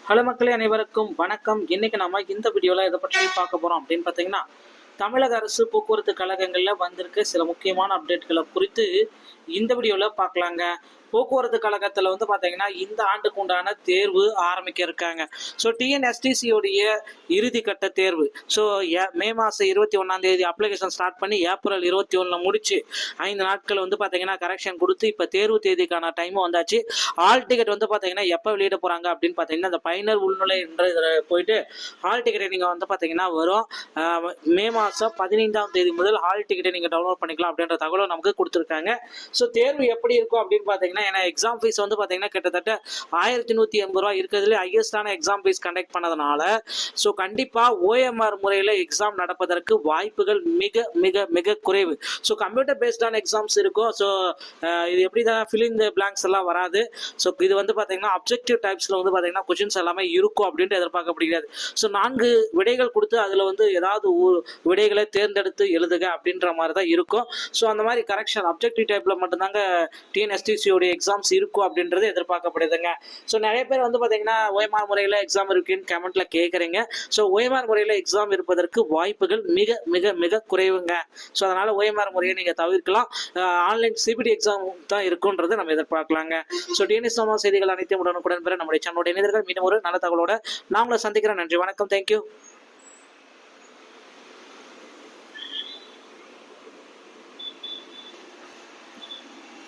Hello மக்களே, அனைவருக்கும் வணக்கம். இன்னைக்கு நம்ம இந்த வீடியோவில் எதை பற்றி பார்க்க போகிறோம் அப்படின்னு பார்த்தீங்கன்னா, தமிழக அரசு போக்குவரத்து கழகங்களில் வந்திருக்க சில முக்கியமான அப்டேட்களை குறித்து இந்த வீடியோவில் பார்க்கலாங்க. போக்குவரத்து கழகத்தில் வந்து பார்த்தீங்கன்னா இந்த ஆண்டுக்கு உண்டான தேர்வு ஆரம்பிக்க இருக்காங்க. ஸோ டிஎன்எஸ்டிசியோடைய இறுதிக்கட்ட தேர்வு. ஸோ மே மாதம் 21 அப்ளிகேஷன் ஸ்டார்ட் பண்ணி ஏப்ரல் 21 முடிச்சு 5 நாட்கள் வந்து பார்த்தீங்கன்னா கரெக்ஷன் கொடுத்து இப்போ தேர்வு தேதிக்கான டைமும் வந்தாச்சு. ஹால் டிக்கெட் வந்து பார்த்தீங்கன்னா எப்போ வெளியிட போகிறாங்க அப்படின்னு பார்த்தீங்கன்னா, இந்த பயனர் உள்நுழை என்ற இதில் போயிட்டு ஹால் டிக்கெட்டை நீங்கள் வந்து பார்த்தீங்கன்னா வரும் மே மாதம் 15 முதல் ஹால் டிக்கெட்டை நீங்கள் டவுன்லோட் பண்ணிக்கலாம் அப்படின்ற தகவலை நமக்கு கொடுத்துருக்காங்க. ஸோ தேர்வு எப்படி இருக்கும் அப்படின்னு பார்த்தீங்கன்னா, ஏன்னா எக்ஸாம் ஃபீஸ் வந்து பார்த்தீங்கன்னா கிட்டத்தட்ட 1180 ரூபா இருக்கிறதுல ஹையஸ்டான எக்ஸாம் ஃபீஸ் கண்டக்ட் பண்ணதுனால ஸோ கண்டிப்பாக ஓஎம்ஆர் முறையில் எக்ஸாம் நடப்பதற்கு வாய்ப்புகள் மிக மிக மிக குறைவு. ஸோ கம்ப்யூட்டர் பேஸ்டான எக்ஸாம்ஸ் இருக்கும். ஸோ இது எப்படி தான் ஃபில் இன் த பிளாங்க்ஸ் எல்லாம் வராது. ஸோ இது வந்து பார்த்தீங்கன்னா அப்ஜெக்டிவ் டைப்ஸில் வந்து பார்த்தீங்கன்னா கொஷின்ஸ் எல்லாமே இருக்கும் அப்படின்ட்டு எதிர்பார்க்கப்படுகிறது. ஸோ 4 விடைகள் கொடுத்து அதில் வந்து ஏதாவது விடைகளை தேர்ந்தெடுத்து எழுதுக அப்படின்ற மாதிரி தான் இருக்கும். ஸோ அந்த மாதிரி கரெக்ஷன் அப்ஜெக்டிவ் டைப்பில் மட்டும்தாங்க டிஎன்எஸ்டிசியோடைய எக்ஸாம்ஸ் இருக்கும் அப்படின்றது எதிர்பார்க்கப்படுதுங்க. ஸோ நிறைய பேர் வந்து பார்த்தீங்கன்னா ஓஎம்ஆர் முறையில் எக்ஸாம் இருக்குன்னு கமெண்ட்ல கேட்குறீங்க. ஸோ ஓஎம்ஆர் முறையில் எக்ஸாம் இருப்பதற்கு வாய்ப்புகள் மிக மிக மிக குறைவுங்க. ஸோ அதனால் ஓஎம்ஆர் முறையை நீங்கள் தவிர்க்கலாம். ஆன்லைன் சிபிடி எக்ஸாம் தான் இருக்குன்றது நம்ம எதிர்பார்க்கலாங்க. ஸோ டிஎன்எஸ் செய்திகள் அனைத்தையும் உடனுக்குடன் பெற நம்முடைய சேனலோட இணையர்கள் மீண்டும் ஒரு நல்ல தகவலோட நான் உங்களை சந்திக்கிறேன். நன்றி, வணக்கம், தேங்க்யூ.